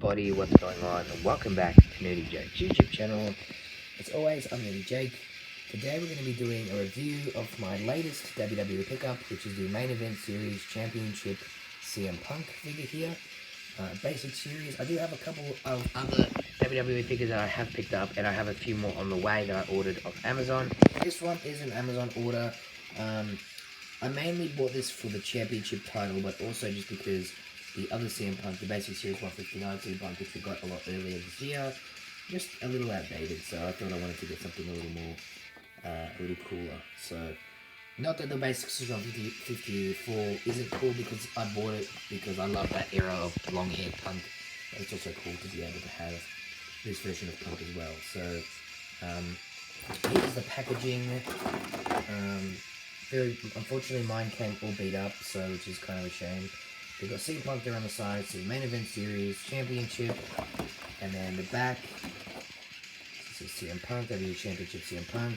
everybody, what's going on? And welcome back to Nerdy Jake's YouTube channel. As always, I'm Nerdy Jake. Today we're going to be doing a review of my latest WWE pickup, which is the Main Event Series Championship CM Punk figure here. Basic series. I do have a couple of other WWE figures that I have picked up, and I have a few more on the way that I ordered off Amazon. This one is an Amazon order. I mainly bought this for the championship title, but also just because the other CM Punk, the Basic Series 159 CM Punk, which we got a lot earlier this year, just a little outdated, so I thought I wanted to get something a little more, a little cooler. So, not that the Basic Series 154 isn't cool because I bought it because I love that era of long-haired Punk, but it's also cool to be able to have this version of Punk as well. So, here's the packaging. Unfortunately, mine came all beat up, so which is kind of a shame. We've got CM Punk there on the side, so Main Event Series, Championship, and then the back, this is CM Punk, WWE Championship CM Punk,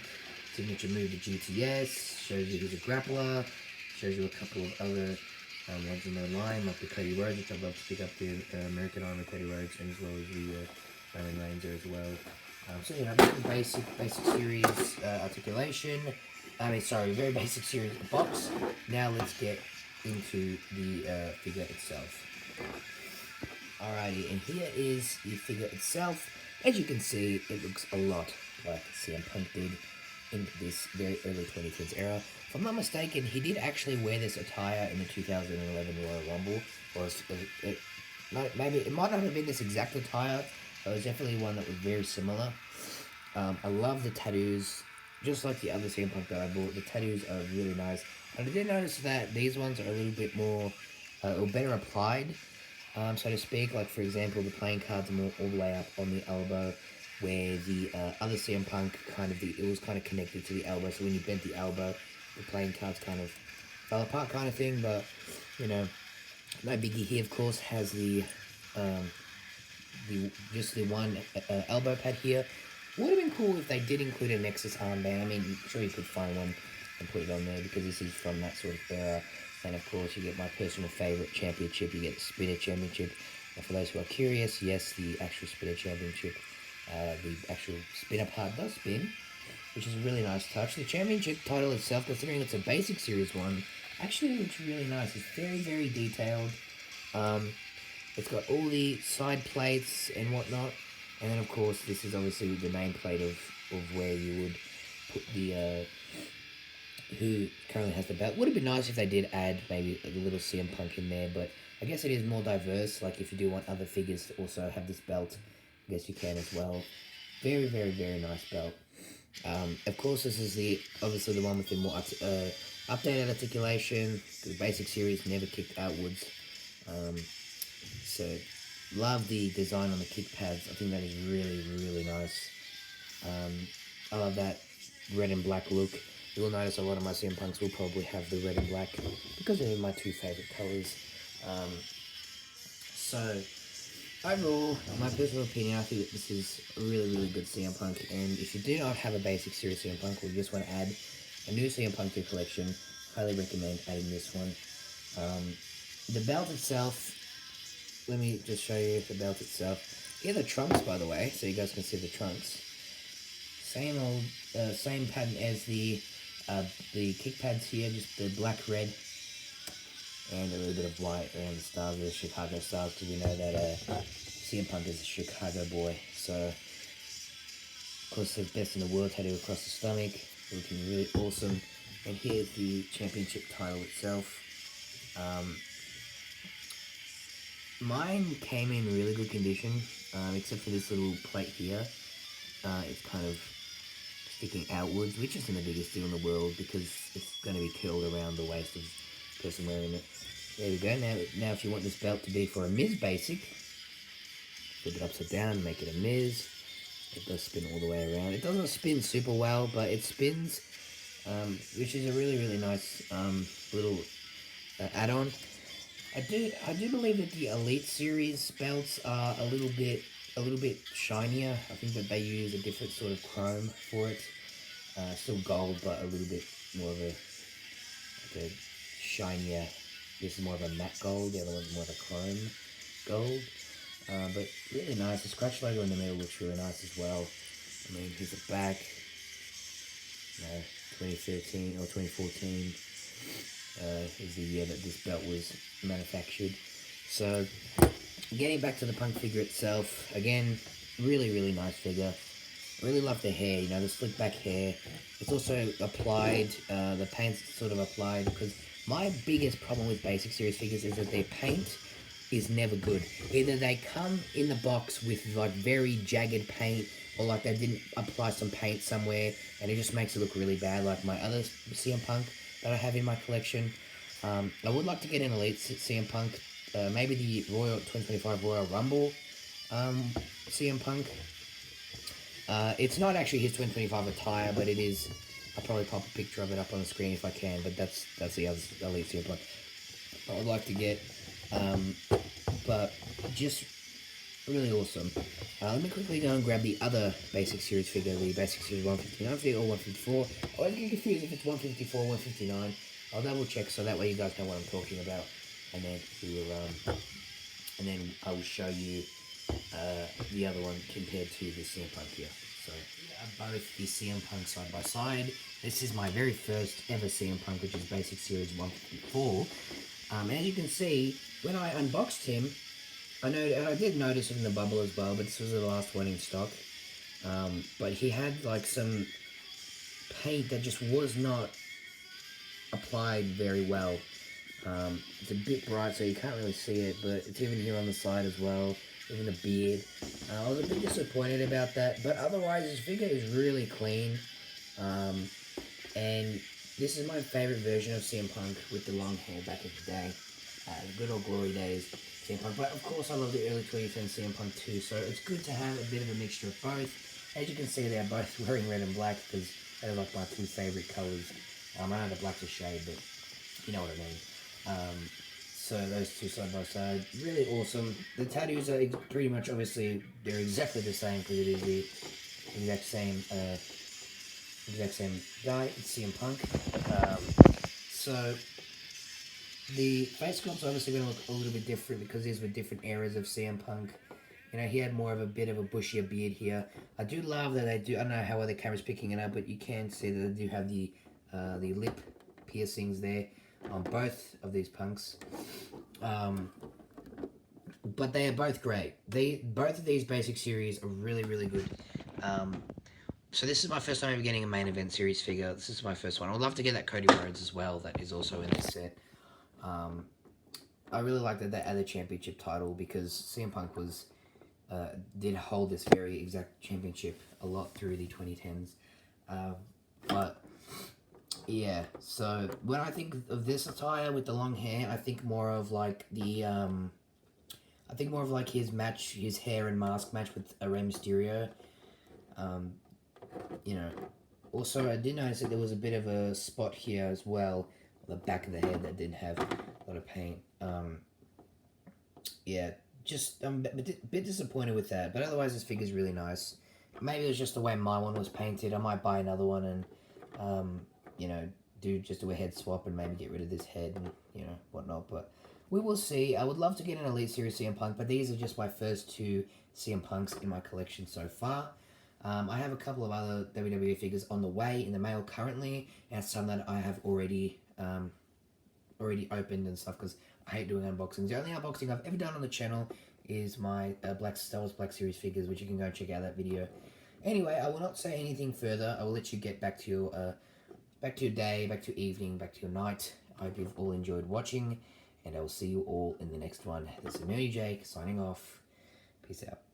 signature move to GTS, shows you he's a grappler, shows you a couple of other ones in the line, like the Cody Rhodes, which I'd love to pick up the American Armor Cody Rhodes, and as well as the Roman Reigns there as well. So, you know, very basic series articulation. Very basic series box. Now let's get into the figure itself. Alrighty, and here is the figure itself. As you can see, it looks a lot like CM Punk did in this very early 2010s era. If I'm not mistaken, he did actually wear this attire in the 2011 Royal Rumble. Maybe it might not have been this exact attire, but it was definitely one that was very similar. I love the tattoos. Just like the other CM Punk that I bought, the tattoos are really nice. And I did notice that these ones are a little bit more, or better applied, so to speak. Like, for example, the playing cards are more all the way up on the elbow, where the other CM Punk, it was kind of connected to the elbow. So when you bent the elbow, the playing cards kind of fell apart kind of thing. But, you know, no biggie. He, of course, has the one elbow pad here. Would have been cool if they did include a Nexus armband. I mean, I'm sure you could find one and put it on there because this is from that sort of era. And of course, you get my personal favorite championship. You get the Spinner Championship. And for those who are curious, yes, the actual Spinner Championship, the actual spinner part does spin, which is a really nice touch. The championship title itself, considering it's a basic series one, actually looks really nice. It's very, very detailed. It's got all the side plates and whatnot. And then, of course, this is obviously the nameplate of where you would put the, who currently has the belt. Would have been nice if they did add maybe a little CM Punk in there, but I guess it is more diverse. Like, if you do want other figures to also have this belt, I guess you can as well. Very, very, very nice belt. Of course, this is obviously the one with the more updated articulation. The basic series never kicked outwards. So, love the design on the kick pads. I think that is really, really nice. I love that red and black look. You will notice a lot of my CM Punks will probably have the red and black because they're my two favorite colors. So, overall, in my personal opinion, I think that this is a really, really good CM Punk. And if you do not have a basic series CM Punk or you just want to add a new CM Punk to your collection, highly recommend adding this one. The belt itself, let me just show you the belt itself. Here are the trunks, by the way, so you guys can see the trunks. Same pattern as the kick pads here, just the black, red, and a little bit of white around the stars, the Chicago stars, because we know that CM Punk is a Chicago boy. So, of course, the best in the world tattoo across the stomach, looking really awesome. And here's the championship title itself. Mine came in really good condition, except for this little plate here. It's kind of sticking outwards, which isn't the biggest deal in the world because it's going to be curled around the waist of the person wearing it. There we go. Now if you want this belt to be for a Miz basic, flip it upside down, make it a Miz. It does spin all the way around. It doesn't spin super well, but it spins, which is a really, really nice little add-on. I do believe that the Elite Series belts are a little bit shinier. I think that they use a different sort of chrome for it. Still gold, but a little bit more of a shinier. This is more of a matte gold. The other one's more of a chrome gold. But really nice. The scratch logo in the middle looks really nice as well. I mean, here's the back. 2013 or 2014 is the year that this belt was manufactured. So, getting back to the punk figure itself, again, really nice figure. Really love the hair, the slick back hair. It's also applied, the paint's sort of applied, because my biggest problem with Basic Series figures is that their paint is never good. Either they come in the box with like very jagged paint, or like they didn't apply some paint somewhere and it just makes it look really bad, like my other CM Punk that I have in my collection. I would like to get an Elite CM Punk, maybe the Royal 2025 Royal Rumble CM Punk. It's not actually his 2025 attire, but it is. I'll probably pop a picture of it up on the screen if I can, but that's the other Elite CM Punk I would like to get. But just really awesome. Let me quickly go and grab the other Basic Series figure, the Basic Series 159 figure, or 154. I always get confused if it's 154 or 159. I'll double check so that way you guys know what I'm talking about, and then I will show you the other one compared to the CM Punk here. So both the CM Punk side by side. This is my very first ever CM Punk, which is Basic Series 154. And as you can see, when I unboxed him, I did notice it in the bubble as well, but this was the last one in stock. But he had like some paint that just was not applied very well. It's a bit bright, so you can't really see it, but it's even here on the side as well, even the beard. I was a bit disappointed about that, but otherwise his figure is really clean. And this is my favourite version of CM Punk with the long hair back in the day. The good old glory days CM Punk. But of course I love the early 2010 CM Punk too, so it's good to have a bit of a mixture of both. As you can see, they're both wearing red and black because they're like my two favourite colours. I know the black's a shade, but you know what I mean. So those two side by side, really awesome. The tattoos are pretty much, obviously, they're exactly the same because it is the exact same guy. It's CM Punk. So the face sculpt's obviously going to look a little bit different because these were different eras of CM Punk. He had more of a bit of a bushier beard here. I do love that they do. I don't know how well the camera's picking it up, but you can see that they do have the lip piercings there on both of these punks. But they are both great. Both of these Basic Series are really good. So this is my first time ever getting a main event series figure. This is my first one. I would love to get that Cody Rhodes as well. That is also in this set. I really like that they added the championship title because CM Punk did hold this very exact championship a lot through the 2010s. But yeah, so when I think of this attire with the long hair, I think more of like his hair and mask match with Rey Mysterio. Also I did notice that there was a bit of a spot here as well, on the back of the head that didn't have a lot of paint. Yeah, just I'm a bit disappointed with that, but otherwise this figure's really nice. Maybe it was just the way my one was painted. I might buy another one and do a head swap and maybe get rid of this head and whatnot, but we will see. I would love to get an Elite Series CM Punk, but these are just my first two CM Punks in my collection so far. I have a couple of other WWE figures on the way in the mail currently, and some that I have already opened and stuff because I hate doing unboxings. The only unboxing I've ever done on the channel is my Star Wars Black Series figures, which you can go check out that video. Anyway, I will not say anything further. I will let you get back to your day, back to your evening, back to your night. I hope you've all enjoyed watching, and I will see you all in the next one. This is Nerdy Jake signing off. Peace out.